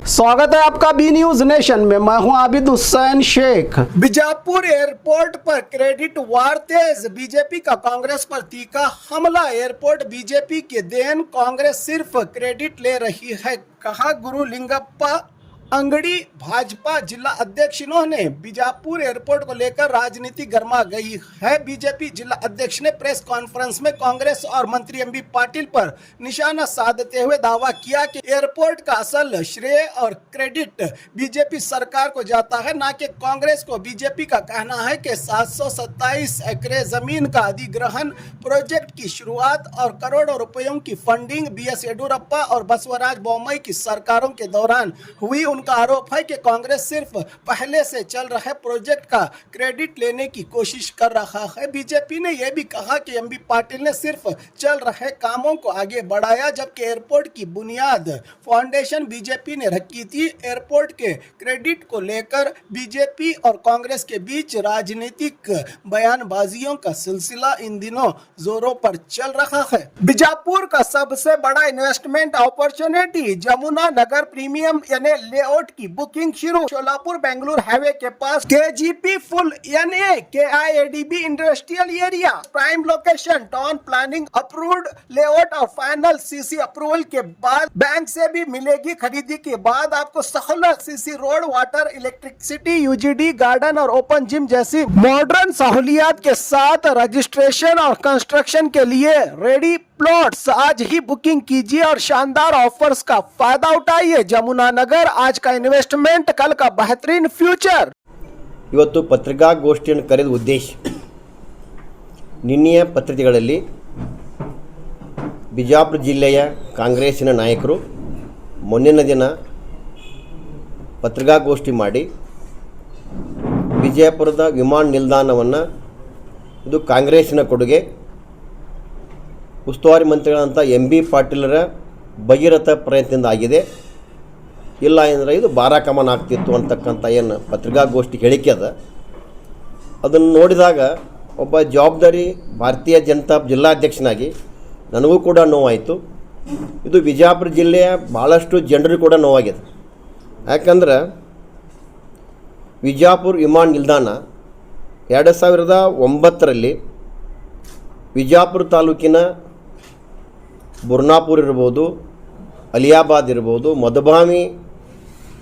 स्वागत है आपका बी न्यूज नेशन में। मैं हूं आबिद हुसैन शेख। बीजापुर एयरपोर्ट पर क्रेडिट वार तेज, बीजेपी का कांग्रेस पर तीखा हमला। एयरपोर्ट बीजेपी के देन, कांग्रेस सिर्फ क्रेडिट ले रही है, कहा गुरु लिंगप्पा अंगड़ी। भाजपा जिला अध्यक्ष इन्होंने बीजापुर एयरपोर्ट को लेकर राजनीति गर्मा गई है। बीजेपी जिला अध्यक्ष ने प्रेस कॉन्फ्रेंस में कांग्रेस और मंत्री एमबी पाटिल पर निशाना साधते हुए दावा किया कि एयरपोर्ट का असल श्रेय और क्रेडिट बीजेपी सरकार को जाता है, न कि कांग्रेस को। बीजेपी का कहना है कि 727 एकड़ जमीन का अधिग्रहण, प्रोजेक्ट की शुरुआत और करोड़ों रुपयों की फंडिंग बीएस येडियुरप्पा और बसवराज बोम्मई की सरकारों के दौरान हुई। उनका आरोप है कि कांग्रेस सिर्फ पहले से चल रहे प्रोजेक्ट का क्रेडिट लेने की कोशिश कर रहा है। बीजेपी ने यह भी कहा कि एमबी पाटिल ने सिर्फ चल रहे कामों को आगे बढ़ाया, जबकि एयरपोर्ट की बुनियाद फाउंडेशन बीजेपी ने रखी थी। एयरपोर्ट के क्रेडिट को लेकर बीजेपी और कांग्रेस के बीच राजनीतिक बयानबाजियों का सिलसिला इन दिनों जोरों पर चल रहा है। बीजापुर का सबसे बड़ा investment opportunity, Jamuna Nagar premium यानी लेआउट की बुकिंग शुरू। सोलापुर बेंगलुरु हाईवे के पास केजीपी फुल यानी KIADB industrial area, prime location, town planning approved layout और फाइनल सीसी अप्रूवल के बाद बैंक से भी मिलेगी। खरीदी के बाद आपको सहूलत, CC road, water, electricity, UGD, garden और ओपन जिम जैसी मॉडर्न सहूलियात के साथ रजिस्ट्रेशन और कंस्ट्रक्शन के लिए रेडी प्लॉट्स। आज ही बुकिंग कीजिए और शानदार ऑफर्स का फायदा उठाइए। जमुना नगर, आज का इन्वेस्टमेंट, कल का बेहतरीन फ्यूचर। ಇವತ್ತು ಪತ್ರಿಕಾಗೋಷ್ಠಿಯನ್ನು ಕರೆದ ಉದ್ದೇಶ, ನಿನ್ನೆಯ ಪತ್ರಿಕೆಗಳಲ್ಲಿ ಬಿಜಾಪುರ ಜಿಲ್ಲೆಯ ಕಾಂಗ್ರೆಸ್ಸಿನ ನಾಯಕರು ಮೊನ್ನೆಯ ದಿನ ಪತ್ರಿಕಾಗೋಷ್ಠಿ ಮಾಡಿ ವಿಜಯಪುರದ ವಿಮಾನ ನಿಲ್ದಾಣವನ್ನು ಇದು ಕಾಂಗ್ರೆಸ್ಸಿನ ಕೊಡುಗೆ, ಉಸ್ತುವಾರಿ ಮಂತ್ರಿಗಳಂಥ ಎಂ.ಬಿ. ಪಾಟೀಲರ ಭಗೀರಥ ಪ್ರಯತ್ನದಿಂದ ಆಗಿದೆ, ಇಲ್ಲ ಅಂದರೆ ಇದು ಬಾರಾಕಮನ ಆಗ್ತಿತ್ತು ಅಂತಕ್ಕಂಥ ಏನು ಪತ್ರಿಕಾಗೋಷ್ಠಿ ಹೇಳಿಕೆ ಅದ, ಅದನ್ನು ನೋಡಿದಾಗ ಒಬ್ಬ ಜವಾಬ್ದಾರಿ ಭಾರತೀಯ ಜನತಾ ಜಿಲ್ಲಾಧ್ಯಕ್ಷನಾಗಿ ನನಗೂ ಕೂಡ ನೋವಾಯಿತು. ಇದು ವಿಜಯಪುರ ಜಿಲ್ಲೆಯ ಭಾಳಷ್ಟು ಜನರಿಗೂ ಕೂಡ ನೋವಾಗಿದೆ. ಯಾಕಂದ್ರೆ ವಿಜಯಪುರ ವಿಮಾನ ನಿಲ್ದಾಣ 2009ರಲ್ಲಿ ವಿಜಯಪುರ ತಾಲೂಕಿನ ಬುರ್ನಾಪುರ ಇರ್ಬೋದು, ಅಲಿಯಾಬಾದ್ ಇರ್ಬೋದು, ಮಧುಬಾಮಿ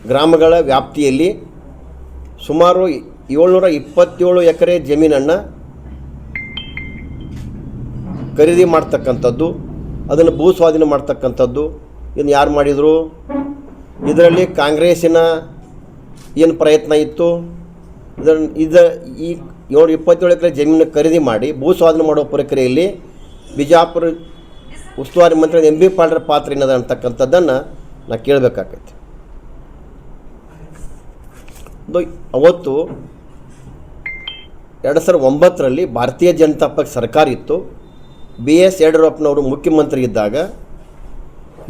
ಗ್ರಾಮಗಳ ವ್ಯಾಪ್ತಿಯಲ್ಲಿ ಸುಮಾರು 727 ಎಕರೆ ಜಮೀನನ್ನು ಖರೀದಿ ಮಾಡ್ತಕ್ಕಂಥದ್ದು, ಅದನ್ನು ಭೂ ಸ್ವಾಧೀನ ಮಾಡ್ತಕ್ಕಂಥದ್ದು. ಇದನ್ನು ಯಾರು ಮಾಡಿದರು? ಇದರಲ್ಲಿ ಕಾಂಗ್ರೆಸ್ಸಿನ ಏನು ಪ್ರಯತ್ನ ಇತ್ತು? ಈ 727 ಎಕರೆ ಜಮೀನು ಖರೀದಿ ಮಾಡಿ ಭೂ ಸ್ವಾಧೀನ ಮಾಡೋ ಪ್ರಕ್ರಿಯೆಯಲ್ಲಿ ಬಿಜಾಪುರ ಉಸ್ತುವಾರಿ ಮಂತ್ರಿ ಎಂ.ಬಿ. ಪಾಟೀಲರ ಪಾತ್ರ ಏನದ ಅಂತಕ್ಕಂಥದ್ದನ್ನು ನಾನು ಕೇಳಬೇಕಾಗೈತಿ. ಅವತ್ತು 2009ರಲ್ಲಿ ಭಾರತೀಯ ಜನತಾ ಪಕ್ಷ ಸರ್ಕಾರ ಇತ್ತು. ಬಿ.ಎಸ್. ಯಡಿಯೂರಪ್ಪನವರು ಮುಖ್ಯಮಂತ್ರಿ ಇದ್ದಾಗ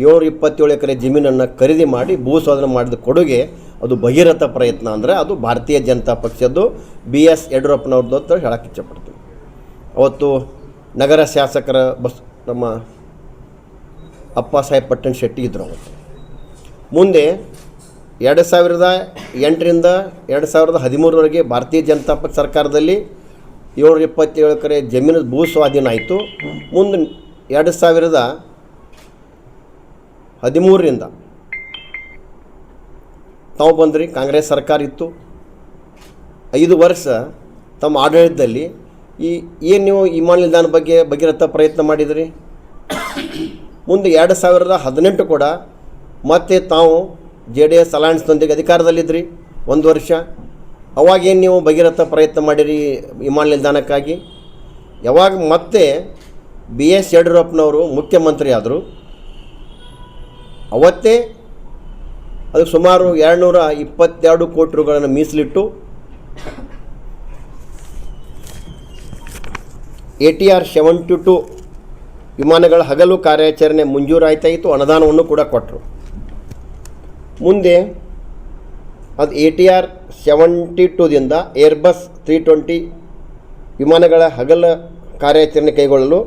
727 ಎಕರೆ ಜಮೀನನ್ನು ಖರೀದಿ ಮಾಡಿ ಭೂ ಸ್ವಾಧೀನ ಮಾಡಿದ ಕೊಡುಗೆ ಅದು ಭಗೀರಥ ಪ್ರಯತ್ನ. ಅಂದರೆ ಅದು ಭಾರತೀಯ ಜನತಾ ಪಕ್ಷದ್ದು, ಬಿ.ಎಸ್. ಯಡಿಯೂರಪ್ಪನವ್ರದ್ದು ಅಂತ ಹೇಳಕ್ಕೆ ಇಚ್ಛಪಡ್ತೀವಿ. ಅವತ್ತು ನಗರ ಶಾಸಕರ ನಮ್ಮ ಅಪ್ಪ ಸಾಹೇಬ್ ಪಟ್ಟಣ ಶೆಟ್ಟಿ ಇದ್ದರು. ಅವತ್ತು ಮುಂದೆ 2008ರಿಂದ 2013ವರೆಗೆ ಭಾರತೀಯ ಜನತಾ ಪಕ್ಷ ಸರ್ಕಾರದಲ್ಲಿ 727 ಎಕರೆ ಜಮೀನು ಭೂ ಸ್ವಾಧೀನ ಆಯಿತು. ಮುಂದೆ 2013ರಿಂದ ತಾವು ಬಂದ್ರಿ, ಕಾಂಗ್ರೆಸ್ ಸರ್ಕಾರ ಇತ್ತು. 5 ವರ್ಷ ತಮ್ಮ ಆಡಳಿತದಲ್ಲಿ ಏನು ನೀವು ವಿಮಾನ ನಿಲ್ದಾಣ ಬಗ್ಗೆ ಭಗೀರಥ ಪ್ರಯತ್ನ ಮಾಡಿದ್ರಿ. ಮುಂದೆ 2018 ಕೂಡ ಮತ್ತೆ ತಾವು JDS ಅಲಯನ್ಸ್ನೊಂದಿಗೆ ಅಧಿಕಾರದಲ್ಲಿದ್ದಿರಿ 1 ವರ್ಷ. ಅವಾಗೇನು ನೀವು ಭಗೀರಥ ಪ್ರಯತ್ನ ಮಾಡಿರಿ ವಿಮಾನ ನಿಲ್ದಾಣಕ್ಕಾಗಿ? ಯಾವಾಗ ಮತ್ತೆ ಬಿ.ಎಸ್. ಯಡಿಯೂರಪ್ಪನವರು ಮುಖ್ಯಮಂತ್ರಿ ಆದರು, ಅವತ್ತೇ ಅದಕ್ಕೆ ಸುಮಾರು 222 ಕೋಟಿ ರೂಗಳನ್ನು ಮೀಸಲಿಟ್ಟು ATR 72 ವಿಮಾನಗಳ ಹಗಲು ಕಾರ್ಯಾಚರಣೆ ಮಂಜೂರಾಯ್ತಾಯಿತು, ಅನುದಾನವನ್ನು ಕೂಡ ಕೊಟ್ಟರು. ಮುಂದೆ ಅದು ATR 72ದಿಂದ ಏರ್ಬಸ್ 320 ವಿಮಾನಗಳ ಹಗಲ ಕಾರ್ಯಾಚರಣೆ ಕೈಗೊಳ್ಳಲು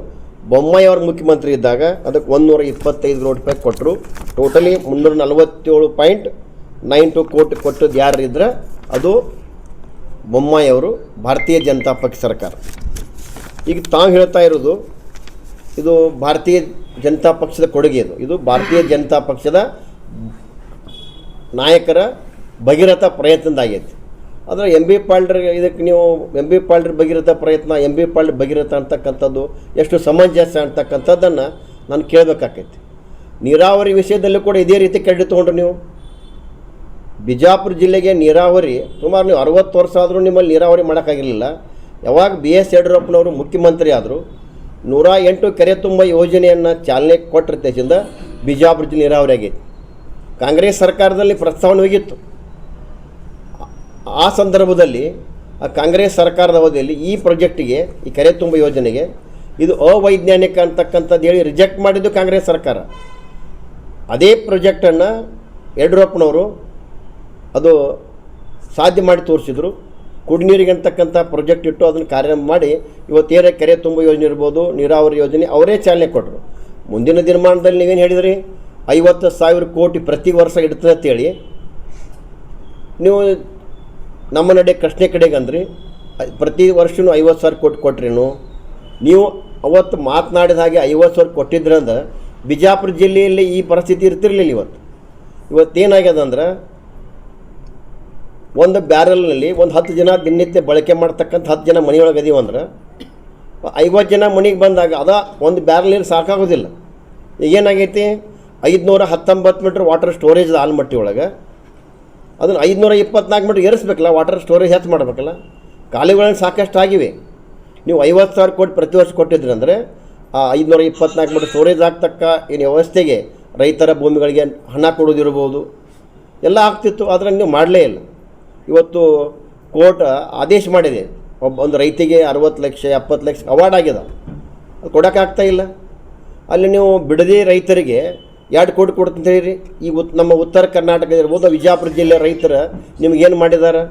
ಬೊಮ್ಮಾಯಿ ಅವರು ಮುಖ್ಯಮಂತ್ರಿ ಇದ್ದಾಗ ಅದಕ್ಕೆ 125 ಕೋಟಿ ರೂಪಾಯಿ ಕೊಟ್ಟರು. ಟೋಟಲಿ 347 92 ಕೋಟಿ ಕೊಟ್ಟದ್ದು ಯಾರು ಇದ್ರೆ ಅದು ಬೊಮ್ಮಾಯಿ ಅವರು, ಭಾರತೀಯ ಜನತಾ ಪಕ್ಷ ಸರ್ಕಾರ. ಈಗ ತಾವು ಹೇಳ್ತಾ ಇರೋದು ಇದು ಭಾರತೀಯ ಜನತಾ ಪಕ್ಷದ ಕೊಡುಗೆ, ಇದು ಭಾರತೀಯ ಜನತಾ ಪಕ್ಷದ ನಾಯಕರ ಭಗೀರಥ ಪ್ರಯತ್ನದಾಗೈತಿ. ಆದರೆ MB ಪಾಲ್ಡ್ರ್ ಇದಕ್ಕೆ ನೀವು MB ಪಾಲ್ಡ್ರ್ ಭಗೀರಥ ಪ್ರಯತ್ನ, MB ಪಾಲ್ಡ್ರ್ ಭಗೀರಥ ಅಂತಕ್ಕಂಥದ್ದು ಎಷ್ಟು ಸಮಂಜಸ ಅಂತಕ್ಕಂಥದ್ದನ್ನು ನಾನು ಕೇಳಬೇಕಾಕೈತಿ. ನೀರಾವರಿ ವಿಷಯದಲ್ಲೂ ಕೂಡ ಇದೇ ರೀತಿ ಕ್ರೆಡಿಟ್ ತೊಗೊಂಡ್ರು ನೀವು. ಬಿಜಾಪುರ ಜಿಲ್ಲೆಗೆ ನೀರಾವರಿ ಸುಮಾರು ನೀವು 60 ವರ್ಷ ಆದರೂ ನಿಮ್ಮಲ್ಲಿ ನೀರಾವರಿ ಮಾಡೋಕ್ಕಾಗಿರಲಿಲ್ಲ. ಯಾವಾಗ BS ಯಡಿಯೂರಪ್ಪನವರು ಮುಖ್ಯಮಂತ್ರಿ ಆದರು 108 ಕೆರೆ ತುಂಬ ಯೋಜನೆಯನ್ನು ಚಾಲನೆ ಕೊಟ್ಟಿರ್ತೇಸಿಂದ ಬಿಜಾಪುರ ಜಿಲ್ಲೆ ನೀರಾವರಿ ಆಗೈತಿ. ಕಾಂಗ್ರೆಸ್ ಸರ್ಕಾರದಲ್ಲಿ ಪ್ರಸ್ತಾವನೆ ಹೋಗಿತ್ತು. ಆ ಸಂದರ್ಭದಲ್ಲಿ ಆ ಕಾಂಗ್ರೆಸ್ ಸರ್ಕಾರದ ಅವಧಿಯಲ್ಲಿ ಈ ಪ್ರಾಜೆಕ್ಟಿಗೆ, ಈ ಕೆರೆ ತುಂಬ ಯೋಜನೆಗೆ ಇದು ಅವೈಜ್ಞಾನಿಕ ಅಂತಕ್ಕಂಥದ್ದು ಹೇಳಿ ರಿಜೆಕ್ಟ್ ಮಾಡಿದ್ದು ಕಾಂಗ್ರೆಸ್ ಸರ್ಕಾರ. ಅದೇ ಪ್ರಾಜೆಕ್ಟನ್ನು ಯಡಿಯೂರಪ್ಪನವರು ಅದು ಸಾಧ್ಯ ಮಾಡಿ ತೋರಿಸಿದ್ರು. ಕುಡಿನೀರಿಗೆ ಅಂತಕ್ಕಂಥ ಪ್ರಾಜೆಕ್ಟ್ ಇಟ್ಟು ಅದನ್ನು ಕಾರ್ಯಾರಂಭ ಮಾಡಿ ಇವತ್ತೇನೇ ಕೆರೆ ತುಂಬ ಯೋಜನೆ ಇರ್ಬೋದು, ನೀರಾವರಿ ಯೋಜನೆ ಅವರೇ ಚಾಲನೆ ಕೊಟ್ಟರು. ಮುಂದಿನ ದಿನಮಾನದಲ್ಲಿ ನೀವೇನು ಹೇಳಿದ್ರಿ, 50,000 ಕೋಟಿ ಪ್ರತಿ ವರ್ಷ ಇಡ್ತದೆ ಅಂತೇಳಿ ನೀವು ನಮ್ಮ ನಡೆ ಪ್ರಶ್ನೆ ಕಡೆಗೆ ಅಂದ್ರಿ. ಪ್ರತಿ ವರ್ಷವೂ 50,000 ಕೋಟಿ ಕೊಟ್ರೇನು? ನೀವು ಅವತ್ತು ಮಾತನಾಡಿದ ಹಾಗೆ 50,000 ಕೊಟ್ಟಿದ್ರಂದ್ರೆ ಬಿಜಾಪುರ ಜಿಲ್ಲೆಯಲ್ಲಿ ಈ ಪರಿಸ್ಥಿತಿ ಇರ್ತಿರ್ಲಿಲ್ಲ. ಇವತ್ತೇನಾಗ್ಯದಂದ್ರೆ ಒಂದು ಬ್ಯಾರಲ್ನಲ್ಲಿ ಒಂದು 10 ಜನ ದಿನನಿತ್ಯ ಬಳಕೆ ಮಾಡ್ತಕ್ಕಂಥ 10 ಜನ ಮನೆಯೊಳಗೆ ಅದೀವಂದ್ರೆ 50 ಜನ ಮನೆಗೆ ಬಂದಾಗ ಒಂದು ಬ್ಯಾರಲ್ ನೀರು ಸಾಕಾಗೋದಿಲ್ಲ. ಈಗೇನಾಗೈತಿ, 519 ಮೀಟ್ರ್ ವಾಟರ್ ಸ್ಟೋರೇಜ್ ಆಲ್ಮಟ್ಟಿ ಒಳಗೆ ಅದನ್ನು 524 ಮೀಟ್ರ್ ಏರಿಸ್ಬೇಕಲ್ಲ, ವಾಟರ್ ಸ್ಟೋರೇಜ್ ಹೆಚ್ಚು ಮಾಡಬೇಕಲ್ಲ. ಕಾಲುಗಳನ್ನು ಸಾಕಷ್ಟು ಆಗಿವೆ. ನೀವು 50,000 ಕೋಟಿ ಪ್ರತಿ ವರ್ಷ ಕೊಟ್ಟಿದ್ರಿ ಅಂದರೆ ಆ 524 ಮೀಟ್ರ್ ಸ್ಟೋರೇಜ್ ಆಗ್ತಕ್ಕ ಏನು ವ್ಯವಸ್ಥೆಗೆ ರೈತರ ಭೂಮಿಗಳಿಗೆ ಹಣ ಕೊಡೋದಿರ್ಬೋದು ಎಲ್ಲ ಆಗ್ತಿತ್ತು. ಆದರೆ ನೀವು ಮಾಡಲೇ ಇಲ್ಲ. ಇವತ್ತು ಕೋರ್ಟ್ ಆದೇಶ ಮಾಡಿದೆ, ಒಂದು ರೈತಿಗೆ 60 ಲಕ್ಷ 70 ಲಕ್ಷ ಅವಾರ್ಡ್ ಆಗಿದೆ, ಅದು ಕೊಡೋಕ್ಕಾಗ್ತಾ ಇಲ್ಲ. ಅಲ್ಲಿ ನೀವು ಬಿಡದಿ ರೈತರಿಗೆ 2 ಕೋಟಿ ಕೊಡ್ತಂತ ಹೇಳಿರಿ. ಈ ನಮ್ಮ ಉತ್ತರ ಕರ್ನಾಟಕ ಇರ್ಬೋದು, ವಿಜಯಪುರ ಜಿಲ್ಲೆಯ ರೈತರು ನಿಮಗೇನು ಮಾಡಿದ್ದಾರೆ?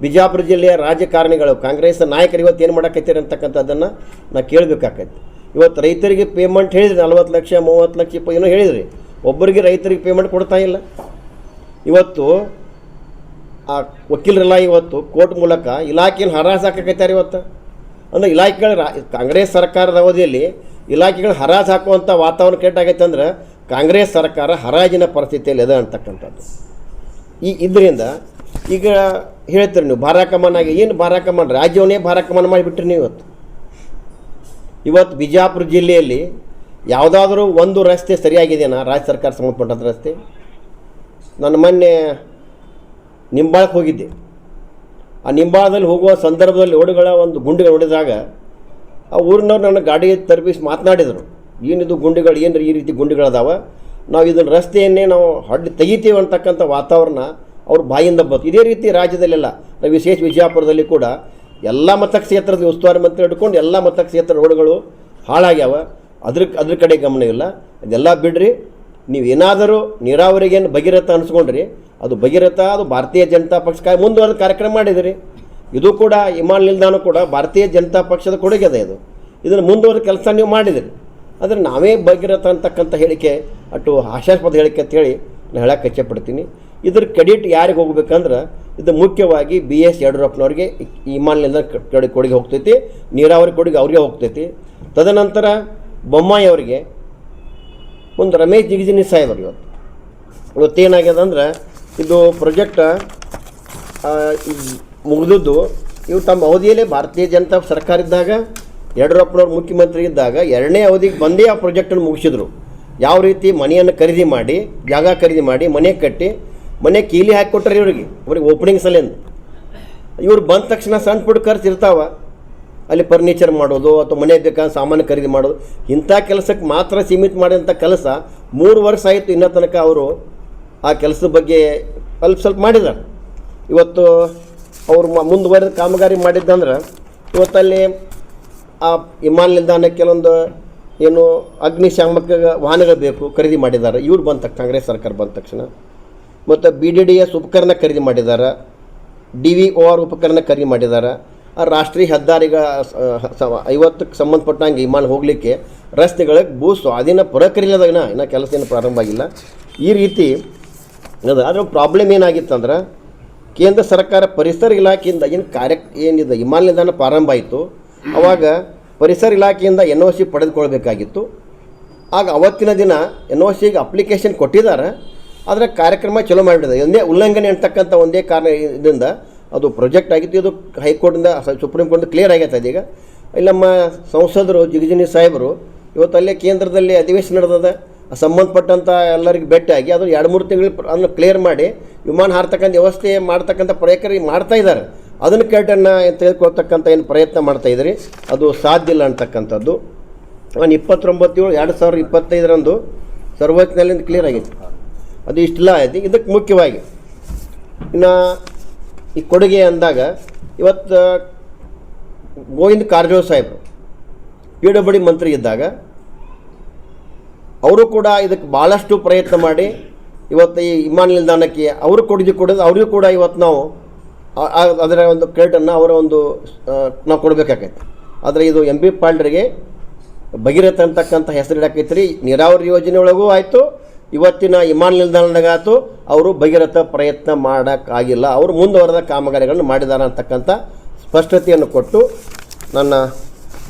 ಬಿಜಾಪುರ ಜಿಲ್ಲೆಯ ರಾಜಕಾರಣಿಗಳು, ಕಾಂಗ್ರೆಸ್ ನಾಯಕರು ಇವತ್ತು ಏನು ಮಾಡೋಕೈತೀರಿ ಅಂತಕ್ಕಂಥದ್ದನ್ನು ನಾವು ಕೇಳಬೇಕಾಗೈತಿ. ಇವತ್ತು ರೈತರಿಗೆ ಪೇಮೆಂಟ್ ಹೇಳಿದ್ರಿ 40 ಲಕ್ಷ 30 ಲಕ್ಷ ಏನೋ ಹೇಳಿದ್ರಿ, ಒಬ್ಬರಿಗೆ ರೈತರಿಗೆ ಪೇಮೆಂಟ್ ಕೊಡ್ತಾ ಇಲ್ಲ. ಇವತ್ತು ಆ ವಕೀಲರೆಲ್ಲ ಇವತ್ತು ಕೋರ್ಟ್ ಮೂಲಕ ಇಲಾಖೆಯನ್ನು ಹರಾಜು ಹಾಕಕೈತಾರೆ. ಇವತ್ತು ಅಂದರೆ ಇಲಾಖೆಗಳ ಕಾಂಗ್ರೆಸ್ ಸರ್ಕಾರದ ಅವಧಿಯಲ್ಲಿ ಇಲಾಖೆಗಳು ಹರಾಜು ಹಾಕುವಂಥ ವಾತಾವರಣ ಕೆಟ್ಟಾಗೈತೆ ಅಂದ್ರೆ ಕಾಂಗ್ರೆಸ್ ಸರ್ಕಾರ ಹರಾಜಿನ ಪರಿಸ್ಥಿತಿಯಲ್ಲಿ ಇದೆ ಅಂತಕ್ಕಂಥದ್ದು. ಇದರಿಂದ ಈಗ ಹೇಳ್ತೀರಿ ನೀವು ಭಾರಾಕಮನಾಗಿ, ಏನು ಭಾರಾಕಮನ್? ರಾಜ್ಯವನ್ನೇ ಭಾರಾಕಮನ ಮಾಡಿಬಿಟ್ರಿ ನೀವು. ಇವತ್ತು ಬಿಜಾಪುರ ಜಿಲ್ಲೆಯಲ್ಲಿ ಯಾವುದಾದ್ರೂ ಒಂದು ರಸ್ತೆ ಸರಿಯಾಗಿದೆಯಾ? ರಾಜ್ಯ ಸರ್ಕಾರ ಸಂಬಂಧಪಟ್ಟಂಥ ರಸ್ತೆ. ನಾನು ಮೊನ್ನೆ ನಿಂಬಾಳಕ್ಕೆ ಹೋಗಿದ್ದೆ. ಆ ನಿಂಬಾಳದಲ್ಲಿ ಹೋಗುವ ಸಂದರ್ಭದಲ್ಲಿ ರೋಡುಗಳ ಒಂದು ಗುಂಡಿಗಳು ನೋಡಿದಾಗ ಆ ಊರಿನವ್ರು ನನ್ನ ಗಾಡಿ ತರಬಿಸಿ ಮಾತನಾಡಿದರು, ಏನಿದು ಗುಂಡಿಗಳು, ಏನು ಈ ರೀತಿ ಗುಂಡಿಗಳದಾವ, ನಾವು ಇದನ್ನು ರಸ್ತೆಯನ್ನೇ ನಾವು ತೆಗಿತೀವಿ ಅಂತಕ್ಕಂಥ ವಾತಾವರಣ ಅವ್ರ ಬಾಯಿಂದ ಬಂತು. ಇದೇ ರೀತಿ ರಾಜ್ಯದಲ್ಲೆಲ್ಲ ವಿಶೇಷ ವಿಜಯಪುರದಲ್ಲಿ ಕೂಡ ಎಲ್ಲ ಮತಕ್ಷೇತ್ರದ ಉಸ್ತುವಾರಿ ಮಂತ್ರಿ ಹಿಡ್ಕೊಂಡು ಎಲ್ಲ ಮತಕ್ಷೇತ್ರ ರೋಡ್ಗಳು ಹಾಳಾಗ್ಯಾವ. ಅದ್ರ ಕಡೆ ಗಮನ ಇಲ್ಲ. ಅದೆಲ್ಲ ಬಿಡ್ರಿ. ನೀವೇನಾದರೂ ನೀರಾವರಿಗೇನು ಭಗೀರಥ ಅನಿಸ್ಕೊಂಡ್ರಿ, ಅದು ಭಗೀರಥ, ಅದು ಭಾರತೀಯ ಜನತಾ ಪಕ್ಷ ಮುಂದುವರೆದ ಕಾರ್ಯಕ್ರಮ ಮಾಡಿದಿರಿ. ಇದು ಕೂಡ ವಿಮಾನ ನಿಲ್ದಾಣ ಕೂಡ ಭಾರತೀಯ ಜನತಾ ಪಕ್ಷದ ಕೊಡುಗೆ ಅದ. ಇದನ್ನು ಮುಂದುವರೆದ ಕೆಲಸ ನೀವು ಮಾಡಿದಿರಿ. ಆದರೆ ನಾವೇ ಭಗೀರಥ ಅಂತಕ್ಕಂಥ ಹೇಳಿಕೆ ಅಷ್ಟು ಹಾಸ್ಯಾಸ್ಪದ ಹೇಳಿಕೆ ಅಂತೇಳಿ ನಾನು ಹೇಳಕ್ಕೆ ಇಚ್ಛೆಪಡ್ತೀನಿ. ಇದ್ರ ಕ್ರೆಡಿಟ್ ಯಾರಿಗೆ ಹೋಗ್ಬೇಕಂದ್ರೆ ಇದು ಮುಖ್ಯವಾಗಿ BS ಯಡಿಯೂರಪ್ಪನವ್ರಿಗೆ ಈ ವಿಮಾನ ನಿಲ್ದಾಣ ಕೊಡುಗೆ ಹೋಗ್ತೈತಿ, ನೀರಾವರಿ ಕೊಡುಗೆ ಅವ್ರಿಗೆ ಹೋಗ್ತೈತಿ. ತದನಂತರ ಬೊಮ್ಮಾಯಿ ಅವರಿಗೆ, ಒಂದು ರಮೇಶ್ ಜಿಗಜಿಣಗಿ ಸಾಹೇಬರು ಇವತ್ತೇನಾಗ್ಯದ ಅಂದ್ರೆ ಇದು ಪ್ರಾಜೆಕ್ಟ್ ಮುಗಿದದ್ದು ಇವು ತಮ್ಮ ಅವಧಿಯಲ್ಲೇ ಭಾರತೀಯ ಜನತಾ ಸರ್ಕಾರ ಇದ್ದಾಗ ಯಡಿಯೂರಪ್ಪನವ್ರು ಮುಖ್ಯಮಂತ್ರಿ ಇದ್ದಾಗ 2ನೇ ಅವಧಿಗೆ ಬಂದೇ ಆ ಪ್ರಾಜೆಕ್ಟನ್ನು ಮುಗಿಸಿದ್ರು. ಯಾವ ರೀತಿ ಮನೆಯನ್ನು ಖರೀದಿ ಮಾಡಿ, ಜಾಗ ಖರೀದಿ ಮಾಡಿ, ಮನೆ ಕಟ್ಟಿ, ಮನೆ ಕೀಲಿ ಹಾಕಿ ಕೊಟ್ಟರೆ ಅವ್ರಿಗೆ ಓಪನಿಂಗ್ ಸಲಿಂದ. ಇವ್ರು ಬಂದ ತಕ್ಷಣ ಸಣ್ಣ ಪುಟ್ಟ ಖರ್ಚು ಇರ್ತಾವ, ಅಲ್ಲಿ ಫರ್ನಿಚರ್ ಮಾಡೋದು ಅಥವಾ ಮನೆ ಬೇಕಾದ ಸಾಮಾನು ಖರೀದಿ ಮಾಡೋದು, ಇಂಥ ಕೆಲಸಕ್ಕೆ ಮಾತ್ರ ಸೀಮಿತ ಮಾಡಿದಂಥ ಕೆಲಸ 3 ವರ್ಷ ಆಯಿತು. ಇನ್ನೂ ತನಕ ಅವರು ಆ ಕೆಲಸದ ಬಗ್ಗೆ ಸ್ವಲ್ಪ ಮಾಡಿದ್ದಾರೆ. ಇವತ್ತು ಅವರು ಮುಂದುವರೆದ ಕಾಮಗಾರಿ ಮಾಡಿದ್ದಂದ್ರೆ ಇವತ್ತಲ್ಲಿ ಆ ವಿಮಾನ ನಿಲ್ದಾಣಕ್ಕೆ ಕೆಲವೊಂದು ಏನು ಅಗ್ನಿಶಾಮಕ ವಾಹನಗಳು ಬೇಕು, ಖರೀದಿ ಮಾಡಿದ್ದಾರೆ ಇವ್ರು ಬಂದ ಕಾಂಗ್ರೆಸ್ ಸರ್ಕಾರ ಬಂದ ತಕ್ಷಣ. ಮತ್ತು BDDS ಉಪಕರಣ ಖರೀದಿ ಮಾಡಿದ್ದಾರೆ, DVOR ಉಪಕರಣ ಖರೀದಿ ಮಾಡಿದ್ದಾರೆ. ಆ ರಾಷ್ಟ್ರೀಯ ಹೆದ್ದಾರಿಗಳ 50ಕ್ಕೆ ಸಂಬಂಧಪಟ್ಟಂಗೆ ವಿಮಾನ ಹೋಗಲಿಕ್ಕೆ ರಸ್ತೆಗಳಿಗೆ ಭೂ ಸ್ವಾಧೀನ ಪುರಕರಿಲ್ಲದಾಗ ಇನ್ನೂ ಕೆಲಸ ಏನು ಪ್ರಾರಂಭ ಆಗಿಲ್ಲ. ಈ ರೀತಿ ಅದು ಅದರ ಪ್ರಾಬ್ಲಮ್ ಏನಾಗಿತ್ತಂದ್ರೆ ಕೇಂದ್ರ ಸರ್ಕಾರ ಪರಿಸರ ಇಲಾಖೆಯಿಂದ ಏನಿದೆ ವಿಮಾನ ನಿಲ್ದಾಣ ಪ್ರಾರಂಭ ಆಯಿತು, ಆವಾಗ ಪರಿಸರ ಇಲಾಖೆಯಿಂದ NOC ಪಡೆದುಕೊಳ್ಬೇಕಾಗಿತ್ತು. ಆಗ ಅವತ್ತಿನ ದಿನ NOCಗೆ ಅಪ್ಲಿಕೇಶನ್ ಕೊಟ್ಟಿದ್ದಾರೆ, ಆದರೆ ಕಾರ್ಯಕ್ರಮ ಚಲೋ ಮಾಡಿಬಿಟ್ಟಿದೆ. ಒಂದೇ ಉಲ್ಲಂಘನೆ ಅಂತಕ್ಕಂಥ ಒಂದೇ ಕಾರಣ ಇದರಿಂದ ಅದು ಪ್ರಾಜೆಕ್ಟ್ ಆಗಿತ್ತು. ಇದು ಹೈಕೋರ್ಟಿಂದ ಸುಪ್ರೀಂ ಕೋರ್ಟಿಂದ ಕ್ಲಿಯರ್ ಆಗೈತೆ. ಅದೀಗ ಇಲ್ಲಿ ನಮ್ಮ ಸಂಸದರು ಜಿಗಜಿನಿ ಸಾಹೇಬರು ಇವತ್ತು ಅಲ್ಲೇ ಕೇಂದ್ರದಲ್ಲಿ ಅಧಿವೇಶನ ನಡೆದದ, ಸಂಬಂಧಪಟ್ಟಂಥ ಎಲ್ಲರಿಗೆ ಭೇಟಿಯಾಗಿ ಅದು 2-3 ತಿಂಗಳು ಅದನ್ನು ಕ್ಲಿಯರ್ ಮಾಡಿ ವಿಮಾನ ಹಾರ್ತಕ್ಕಂಥ ವ್ಯವಸ್ಥೆ ಮಾಡ್ತಕ್ಕಂಥ ಪ್ರಯತ್ನ ಮಾಡ್ತಾ ಇದ್ದಾರೆ. ಅದನ್ನು ಕೇಟನ್ನು ತೆಗೆದುಕೊಳ್ತಕ್ಕಂಥ ಏನು ಪ್ರಯತ್ನ ಮಾಡ್ತಾಯಿದ್ರಿ ಅದು ಸಾಧ್ಯ ಇಲ್ಲ ಅಂತಕ್ಕಂಥದ್ದು. 29/7/2025 ಸರ್ವೋಚ್ಚ ಕ್ಲಿಯರ್ ಆಗೈತಿ. ಅದು ಇಷ್ಟೆಲ್ಲ ಆಯ್ತು. ಇದಕ್ಕೆ ಮುಖ್ಯವಾಗಿ ಇನ್ನು ಈ ಕೊಡುಗೆ ಅಂದಾಗ ಇವತ್ತು ಗೋವಿಂದ ಕಾರಜೋಳ ಸಾಹೇಬರು PWD ಮಂತ್ರಿ ಇದ್ದಾಗ ಅವರು ಕೂಡ ಇದಕ್ಕೆ ಭಾಳಷ್ಟು ಪ್ರಯತ್ನ ಮಾಡಿ ಇವತ್ತು ಈ ವಿಮಾನ ನಿಲ್ದಾಣಕ್ಕೆ ಅವರು ಕೊಡುಗೆ ಕೊಡೋದು ಅವರಿಗೂ ಕೂಡ ಇವತ್ತು ನಾವು ಅದರ ಒಂದು ಕ್ರೆಡಿಟನ್ನು ಅವರ ಒಂದು ನಾವು ಕೊಡಬೇಕಾಗೈತೆ. ಆದರೆ ಇದು MB ಪಾಲ್ಡ್ರಿಗೆ ಭಗೀರಥ ಅಂತಕ್ಕಂಥ ಹೆಸರಿಡಾಕೈತೆ ರೀ. ನೀರಾವರಿ ಯೋಜನೆ ಒಳಗೂ ಆಯಿತು, ಇವತ್ತಿನ ವಿಮಾನ ನಿಲ್ದಾಣದಾಗ ಆಯಿತು, ಅವರು ಭಗೀರಥ ಪ್ರಯತ್ನ ಮಾಡೋಕ್ಕಾಗಿಲ್ಲ. ಅವರು ಮುಂದುವರೆದ ಕಾಮಗಾರಿಗಳನ್ನು ಮಾಡಿದ್ದಾರೆ ಅಂತಕ್ಕಂಥ ಸ್ಪಷ್ಟತೆಯನ್ನು ಕೊಟ್ಟು ನನ್ನ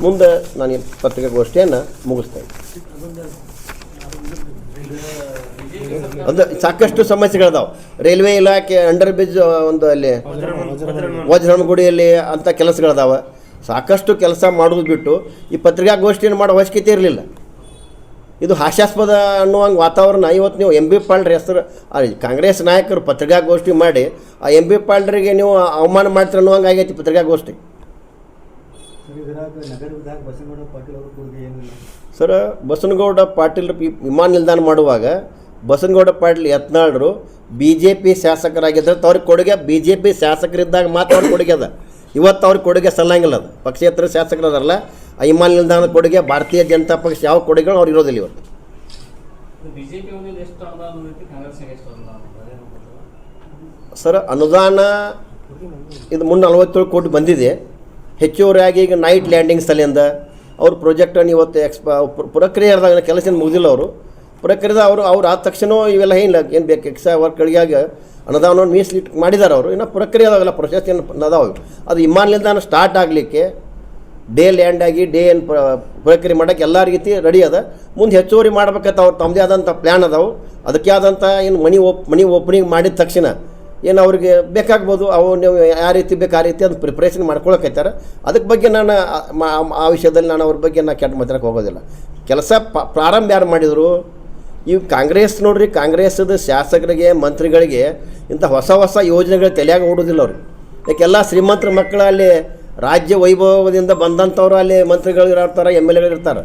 ಮುಂದೆ ನಾನು ಈ ಪತ್ರಿಕಾಗೋಷ್ಠಿಯನ್ನು ಮುಗಿಸ್ತೇನೆ. ಅದು ಸಾಕಷ್ಟು ಸಮಸ್ಯೆಗಳಿದಾವೆ. ರೈಲ್ವೆ ಇಲಾಖೆ ಅಂಡರ್ ಬ್ರಿಡ್ಜ್ ಒಂದು ಅಲ್ಲಿ ವಜ್ರನಗುಡಿಯಲ್ಲಿ ಅಂಥ ಕೆಲಸಗಳಿದಾವೆ. ಸಾಕಷ್ಟು ಕೆಲಸ ಮಾಡೋದು ಬಿಟ್ಟು ಈ ಪತ್ರಿಕಾಗೋಷ್ಠಿಯನ್ನು ಮಾಡೋ ಅವಶ್ಯಕತೆ ಇರಲಿಲ್ಲ. ಇದು ಹಾಸ್ಯಾಸ್ಪದ ಅನ್ನುವಂಗೆ ವಾತಾವರಣ. ಇವತ್ತು ನೀವು MB ಪಾಲ್ಡ್ರ ಹೆಸರು ಕಾಂಗ್ರೆಸ್ ನಾಯಕರು ಪತ್ರಿಕಾಗೋಷ್ಠಿ ಮಾಡಿ ಆ MB ಪಾಲ್ಡ್ರಿಗೆ ನೀವು ಅವಮಾನ ಮಾಡ್ತೀರ ಅನ್ನುವಂಗೆ ಆಗೈತಿ ಪತ್ರಿಕಾಗೋಷ್ಠಿ. ಸರ್, ಬಸನಗೌಡ ಪಾಟೀಲ್ ವಿಮಾನ ನಿಲ್ದಾಣ ಮಾಡುವಾಗ ಬಸನಗೌಡ ಪಾಟೀಲ್ ಯತ್ನಾಳರು BJP ಶಾಸಕರಾಗಿದ್ದರೆ ಅವ್ರಿಗೆ ಕೊಡುಗೆ BJP ಶಾಸಕರಿದ್ದಾಗ ಮಾತ್ರ ಅವ್ರಿಗೆ ಕೊಡುಗೆ ಅದ. ಇವತ್ತು ಅವ್ರಿಗೆ ಕೊಡುಗೆ ಸಲ್ಲಂಗಿಲ್ಲ. ಅದು ಪಕ್ಷೇತರ ಶಾಸಕರು ಅದಾರಲ್ಲ, ಆ ವಿಮಾನ ನಿಲ್ದಾಣದ ಕೊಡುಗೆ ಭಾರತೀಯ ಜನತಾ ಪಕ್ಷ ಯಾವ ಕೊಡುಗೆಗಳು ಅವ್ರು ಇರೋದಿಲ್ಲ ಇವತ್ತು. ಸರ್, ಅನುದಾನ ಇದು 347 ಕೋಟಿ ಬಂದಿದೆ. ಹೆಚ್ಚುವರಿಯಾಗಿ ಈಗ ನೈಟ್ ಲ್ಯಾಂಡಿಂಗ್ ಸಲಿಂದ ಅವ್ರ ಪ್ರಾಜೆಕ್ಟನ್ನು ಇವತ್ತು ಪ್ರಕ್ರಿಯೆದಾಗ ಕೆಲಸ ಮುಗಿದಿಲ್ಲ. ಅವರು ಪ್ರಕ್ರಿಯೆದ ಅವ್ರು ಆದ ತಕ್ಷಣ ಇವೆಲ್ಲ ಏನಿಲ್ಲ, ಏನು ಬೇಕು ಎಕ್ಸ್ಟ್ರಾ ವರ್ಕ್ಗಳಿಗಾಗಿ ಅನುದಾನವನ್ನು ಮೀಸಲಿಟ್ಟು ಮಾಡಿದ್ದಾರೆ ಅವರು. ಇನ್ನು ಪ್ರಕ್ರಿಯೆದಾವೆಲ್ಲ ಪ್ರೊಸೆಸ್ ಏನು ಅದಾವೆ. ಅದು ವಿಮಾನ ನಿಲ್ದಾಣ ಸ್ಟಾರ್ಟ್ ಆಗಲಿಕ್ಕೆ ಡೇ ಲ್ಯಾಂಡ್ ಆಗಿ ಡೇ ಏನು ಪ್ರಕ್ರಿಯೆ ಮಾಡೋಕ್ಕೆ ಎಲ್ಲ ರೀತಿ ರೆಡಿ ಅದ. ಮುಂದೆ ಹೆಚ್ಚುವರಿ ಮಾಡ್ಬೇಕಂತ ಅವ್ರು ತಮ್ಮದೇ ಆದಂಥ ಪ್ಲ್ಯಾನ್ ಅದಾವೆ. ಅದಕ್ಕೆ ಆದಂಥ ಏನು ಮನಿ ಓಪನಿಂಗ್ ಮಾಡಿದ ತಕ್ಷಣ ಏನು ಅವ್ರಿಗೆ ಬೇಕಾಗ್ಬೋದು, ಅವು ನೀವು ಯಾವ ರೀತಿ ಬೇಕು ಆ ರೀತಿ ಅದು ಪ್ರಿಪ್ರೇಷನ್ ಮಾಡ್ಕೊಳಕೈತಾರೆ. ಅದಕ್ಕೆ ಬಗ್ಗೆ ನಾನು ಆ ವಿಷಯದಲ್ಲಿ ನಾನು ಅವ್ರ ಬಗ್ಗೆ ನಾನು ಕೆಟ್ಟ ಮಾತಾಡಕ್ಕೆ ಹೋಗೋದಿಲ್ಲ. ಕೆಲಸ ಪ್ರಾರಂಭ ಯಾರು ಮಾಡಿದರು? ಇವು ಕಾಂಗ್ರೆಸ್ ನೋಡ್ರಿ, ಕಾಂಗ್ರೆಸ್ದ ಶಾಸಕರಿಗೆ ಮಂತ್ರಿಗಳಿಗೆ ಇಂಥ ಹೊಸ ಹೊಸ ಯೋಜನೆಗಳು ತಲೆಯಾಗ ಓಡೋದಿಲ್ಲ ಅವ್ರಿಗೆ. ಯಾಕೆಲ್ಲ ಶ್ರೀಮಂತರ ಮಕ್ಕಳು ಅಲ್ಲಿ ರಾಜ್ಯ ವೈಭವದಿಂದ ಬಂದಂಥವ್ರು ಅಲ್ಲಿ ಮಂತ್ರಿಗಳು ಇರ್ತಾರೆ, MLAಗಳು ಇರ್ತಾರೆ.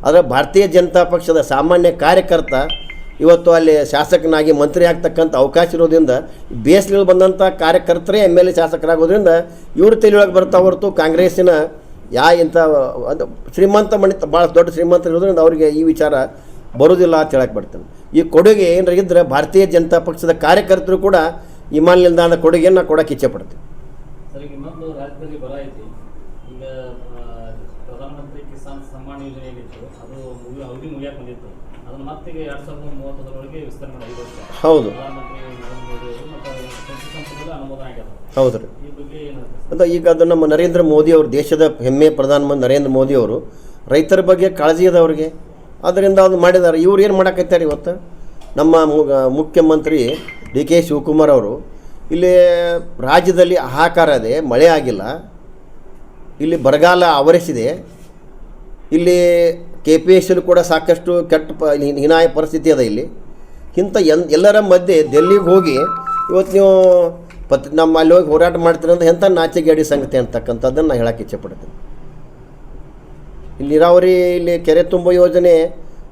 ಆದರೆ ಭಾರತೀಯ ಜನತಾ ಪಕ್ಷದ ಸಾಮಾನ್ಯ ಕಾರ್ಯಕರ್ತ ಇವತ್ತು ಅಲ್ಲಿ ಶಾಸಕನಾಗಿ ಮಂತ್ರಿ ಆಗ್ತಕ್ಕಂಥ ಅವಕಾಶ ಇರೋದ್ರಿಂದ ಬೇಸ್ನಲ್ಲಿ ಬಂದಂಥ ಕಾರ್ಯಕರ್ತರೇ MLA ಶಾಸಕರಾಗೋದ್ರಿಂದ ಇವ್ರ ತಲೆಯೊಳಗೆ ಬರ್ತಾ ಹೊರತು ಕಾಂಗ್ರೆಸ್ಸಿನ ಇಂಥ ಅದು ಶ್ರೀಮಂತ ಮನೆ ಭಾಳ ದೊಡ್ಡ ಶ್ರೀಮಂತರು ಇರೋದ್ರಿಂದ ಅವರಿಗೆ ಈ ವಿಚಾರ ಬರೋದಿಲ್ಲ ಅಂತ ಹೇಳಕ್ಕೆ ಬರ್ತೇನೆ. ಈ ಕೊಡುಗೆ ಏನಾರಿದ್ರೆ ಭಾರತೀಯ ಜನತಾ ಪಕ್ಷದ ಕಾರ್ಯಕರ್ತರು ಕೂಡ ವಿಮಾನ ನಿಲ್ದಾಣದ ಕೊಡುಗೆಯನ್ನು ಕೊಡೋಕ್ಕೆ ಇಚ್ಛೆ ಪಡ್ತೀವಿ. ಸರ್, ಈಗ ಇನ್ನೊಂದು ರಾಜ್ಯದಲ್ಲಿ ಬರ ಐತಿ. ಈಗ ಪ್ರಧಾನಮಂತ್ರಿ ಕಿಸಾನ್ ಸಮ್ಮಾನ್ ಯೋಜನೆ ಏನಿತ್ತು ಅದು ಅವಧಿ ಮುಗಿಯಕ್ಕೆ ಬಂದಿತ್ತು. ಅದನ್ನು ಮತ್ತೆ 2030 ವಿಸ್ತರಣೆ ಮಾಡಿ 5 ವರ್ಷ. ಹೌದು, ಪ್ರಧಾನಮಂತ್ರಿ ನರೇಂದ್ರ ಮೋದಿ ಅವರು ಮತ್ತು ಸಂಸದಲ್ಲಿ ಅನುಮೋದನೆ ಆಗ್ಯದ. ಹೌದು ರೀ. ಈ ಬಗ್ಗೆ ಏನು ಅಂತ ಈಗ ಅದು ನಮ್ಮ ನರೇಂದ್ರ ಮೋದಿ ಅವರು, ದೇಶದ ಹೆಮ್ಮೆ ಪ್ರಧಾನಮಂತ್ರಿ ನರೇಂದ್ರ ಮೋದಿ ಅವರು ರೈತರ ಬಗ್ಗೆ ಕಾಳಜಿ ಇದೆ ಅವ್ರಿಗೆ. ಆದ್ದರಿಂದ ಅದು ಮಾಡಿದ್ದಾರೆ. ಇವ್ರು ಏನು ಮಾಡಕತ್ತಾರೆ ಇವತ್ತು? ನಮ್ಮ ಮುಖ್ಯಮಂತ್ರಿ DK ಶಿವಕುಮಾರ್ ಅವರು ಇಲ್ಲಿ ರಾಜ್ಯದಲ್ಲಿ ಹಾಹಾಕಾರ ಇದೆ, ಮಳೆ ಆಗಿಲ್ಲ, ಇಲ್ಲಿ ಬರಗಾಲ ಆವರಿಸಿದೆ, ಇಲ್ಲಿ KPSL ಕೂಡ ಸಾಕಷ್ಟು ಕೆಟ್ಟ ಹೀನಾಯ ಪರಿಸ್ಥಿತಿ ಅದ. ಇಲ್ಲಿ ಇಂಥ ಎಲ್ಲರ ಮಧ್ಯೆ ಡೆಲ್ಲಿಗೆ ಹೋಗಿ ಇವತ್ತು ನೀವು ನಮ್ಮ ಅಲ್ಲಿ ಹೋಗಿ ಹೋರಾಟ ಮಾಡ್ತೀರಿ ಅಂತ ಎಂಥ ನಾಚಿಕೆಗೇಡಿ ಸಂಗತಿ ಅಂತಕ್ಕಂಥದ್ದನ್ನು ನಾನು ಹೇಳೋಕ್ಕೆ ಇಚ್ಛೆಪಡ್ತೀನಿ. ಇಲ್ಲಿ ನೀರಾವರಿ, ಇಲ್ಲಿ ಕೆರೆ ತುಂಬೋ ಯೋಜನೆ,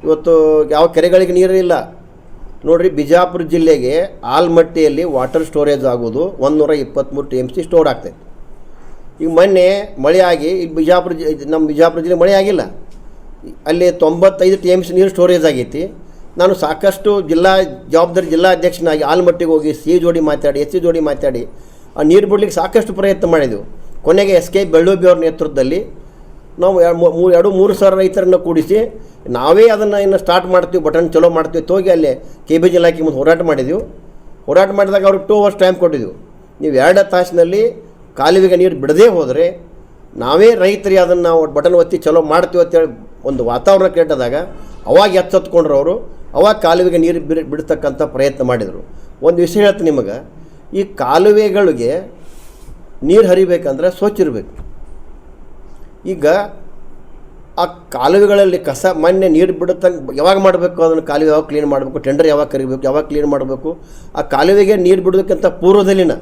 ಇವತ್ತು ಯಾವ ಕೆರೆಗಳಿಗೆ ನೀರಿಲ್ಲ ನೋಡಿರಿ. ಬಿಜಾಪುರ ಜಿಲ್ಲೆಗೆ ಆಲ್ಮಟ್ಟಿಯಲ್ಲಿ ವಾಟರ್ ಸ್ಟೋರೇಜ್ ಆಗೋದು 123 TMC ಸ್ಟೋರ್ ಆಗ್ತೈತೆ. ಈಗ ಮೊನ್ನೆ ಮಳೆ ಆಗಿ ಇಲ್ಲಿ ನಮ್ಮ ಬಿಜಾಪುರ ಜಿಲ್ಲೆ ಮಳೆ ಆಗಿಲ್ಲ, ಅಲ್ಲಿ 95 TMC ನೀರು ಸ್ಟೋರೇಜ್ ಆಗೈತಿ. ನಾನು ಸಾಕಷ್ಟು ಜವಾಬ್ದಾರಿ ಜಿಲ್ಲಾ ಅಧ್ಯಕ್ಷನಾಗಿ ಆಲ್ಮಟ್ಟಿಗೆ ಹೋಗಿ SC ಜೋಡಿ ಮಾತಾಡಿ ಆ ನೀರು ಬಿಡ್ಲಿಕ್ಕೆ ಸಾಕಷ್ಟು ಪ್ರಯತ್ನ ಮಾಡಿದೆವು. ಕೊನೆಗೆ SK ಬೆಳ್ಳೂಬಿ ಅವ್ರ ನೇತೃತ್ವದಲ್ಲಿ ನಾವು 2-3 ಸಾವಿರ ರೈತರನ್ನು ಕೂಡಿಸಿ ನಾವೇ ಅದನ್ನು ಇನ್ನು ಸ್ಟಾರ್ಟ್ ಮಾಡ್ತೀವಿ, ಬಟನ್ ಚಲೋ ಮಾಡ್ತೀವಿ ಹೋಗಿ ಅಲ್ಲಿ KBJ ಇಲಾಖೆ ಮುಂದೆ ಹೋರಾಟ ಮಾಡಿದೆವು. ಹೋರಾಟ ಮಾಡಿದಾಗ ಅವ್ರಿಗೆ 2 hours ಟೈಮ್ ಕೊಟ್ಟಿದ್ದೆವು. ನೀವು 2 ತಾಸಿನಲ್ಲಿ ಕಾಲುವೆಗೆ ನೀರು ಬಿಡದೇ ಹೋದರೆ ನಾವೇ ರೈತರಿಗೆ ಅದನ್ನು ನಾವು ಬಟನ್ ಒತ್ತಿ ಚಲೋ ಮಾಡ್ತೀವಿ ಅಂತೇಳಿ ಒಂದು ವಾತಾವರಣ ಕೆಟ್ಟದಾಗ ಅವಾಗ ಎಚ್ಚೆತ್ಕೊಂಡ್ರು ಅವರು. ಅವಾಗ ಕಾಲುವೆಗೆ ನೀರು ಬಿಡ್ತಕ್ಕಂಥ ಪ್ರಯತ್ನ ಮಾಡಿದರು. ಒಂದು ವಿಷಯ ಹೇಳ್ತೀನಿ ನಿಮಗೆ, ಈ ಕಾಲುವೆಗಳಿಗೆ ನೀರು ಹರಿಬೇಕಂದ್ರೆ ಸ್ವಚ್ಛ ಇರಬೇಕು. ಈಗ ಆ ಕಾಲುವೆಗಳಲ್ಲಿ ಕಸ ಮೊನ್ನೆ ನೀರು ಬಿಡುತ್ತಂಗೆ ಯಾವಾಗ ಮಾಡಬೇಕು, ಅದನ್ನು ಕಾಲುವೆ ಯಾವಾಗ ಕ್ಲೀನ್ ಮಾಡಬೇಕು, ಟೆಂಡರ್ ಯಾವಾಗ ಕರಿಬೇಕು, ಯಾವಾಗ ಕ್ಲೀನ್ ಮಾಡಬೇಕು. ಆ ಕಾಲುವೆಗೆ ನೀರು ಬಿಡೋದಕ್ಕಿಂತ ಪೂರ್ವದಲ್ಲಿನ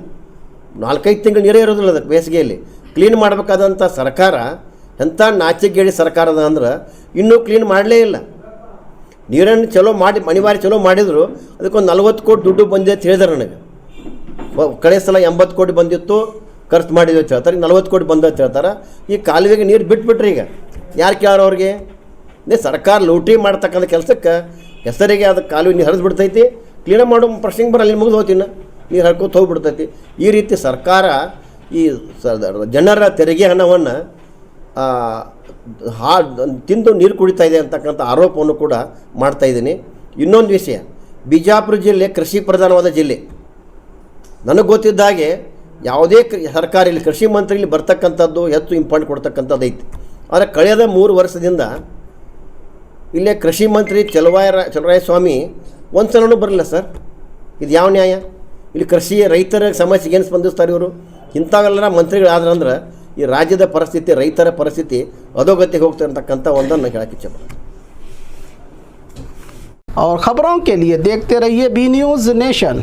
4-5 ತಿಂಗಳು ನೀರೇ ಇರೋದಿಲ್ಲ ಅದಕ್ಕೆ ಬೇಸಿಗೆಯಲ್ಲಿ ಕ್ಲೀನ್ ಮಾಡಬೇಕಾದಂಥ ಸರ್ಕಾರ ಎಂಥ ನಾಚಿಕೆಗೇಡಿ ಸರ್ಕಾರದ ಅಂದ್ರೆ ಇನ್ನೂ ಕ್ಲೀನ್ ಮಾಡಲೇ ಇಲ್ಲ. ನೀರನ್ನು ಚಲೋ ಮಾಡಿ ಅನಿವಾರ್ಯ ಚಲೋ ಮಾಡಿದರು. ಅದಕ್ಕೊಂದು 40 ಕೋಟಿ ದುಡ್ಡು ಬಂದಿದೆ ಅಂತ ಹೇಳಿದಾರೆ ನನಗೆ. ಕಡೆ ಸಲ 80 ಕೋಟಿ ಬಂದಿತ್ತು, ಖರ್ಚು ಮಾಡಿದ್ವಿ ಅಂತ ಹೇಳ್ತಾರೆ. 40 ಕೋಟಿ ಬಂದ ಅಂತ ಹೇಳ್ತಾರೆ. ಈ ಕಾಲುವೆಗೆ ನೀರು ಬಿಟ್ಬಿಟ್ರಿ. ಈಗ ಯಾರು ಕೇಳೋರು ಅವ್ರಿಗೆ? ಸರ್ಕಾರ ಲೂಟಿ ಮಾಡ್ತಕ್ಕಂಥ ಕೆಲಸಕ್ಕೆ ಹೆಸರಿಗೆ ಅದು ಕಾಲುವೆ ನೀರು ಹರಿದು ಬಿಡ್ತೈತಿ. ಕ್ಲೀನ್ ಮಾಡೋ ಪ್ರಶ್ನೆಗೆ ಬರಲ್ಲ, ಅಲ್ಲಿ ಮುಗಿದು ಹೋಗ್ತೀನ ನೀರು ಹರ್ಕೋತ ಹೋಗ್ಬಿಡ್ತೈತಿ. ಈ ರೀತಿ ಸರ್ಕಾರ ಈ ಜನರ ತೆರಿಗೆ ಹಣವನ್ನು ತಿಂದು ನೀರು ಕುಡಿತಾ ಇದೆ ಅಂತಕ್ಕಂಥ ಆರೋಪವನ್ನು ಕೂಡ ಮಾಡ್ತಾಯಿದ್ದೀನಿ. ಇನ್ನೊಂದು ವಿಷಯ, ಬಿಜಾಪುರ ಜಿಲ್ಲೆ ಕೃಷಿ ಪ್ರಧಾನವಾದ ಜಿಲ್ಲೆ. ನನಗೆ ಗೊತ್ತಿದ್ದ ಹಾಗೆ ಯಾವುದೇ ಸರ್ಕಾರ ಇಲ್ಲಿ ಕೃಷಿ ಮಂತ್ರಿ ಇಲ್ಲಿ ಬರ್ತಕ್ಕಂಥದ್ದು ಹೆಚ್ಚು ಇಂಪಾರ್ಟೆಂಟ್ ಕೊಡ್ತಕ್ಕಂಥದ್ದು ಐತಿ. ಆದರೆ ಕಳೆದ 3 ವರ್ಷದಿಂದ ಇಲ್ಲೇ ಕೃಷಿ ಮಂತ್ರಿ ಚಲುವರಾಯಸ್ವಾಮಿ ಒಂದು ಸಲನೂ ಬರಲಿಲ್ಲ ಸರ್. ಇದು ಯಾವ ನ್ಯಾಯ? ಇಲ್ಲಿ ಕೃಷಿ ರೈತರ ಸಮಸ್ಯೆಗೆ ಏನು ಸ್ಪಂದಿಸ್ತಾರೆ ಇವರು? ಇಂಥವೆಲ್ಲ ಮಂತ್ರಿಗಳಾದ್ರಂದ್ರೆ ಈ ರಾಜ್ಯದ ಪರಿಸ್ಥಿತಿ, ರೈತರ ಪರಿಸ್ಥಿತಿ ಅಧೋಗತಿಗೆ ಹೋಗ್ತಿರ್ತಕ್ಕಂಥ ಒಂದನ್ನು ಹೇಳಕ್ಕೆ ಇಚ್ಛೆಪಡ್ತೀನಿ. और ख़बरों के लिए देखते रहिए बी न्यूज़ नेशन।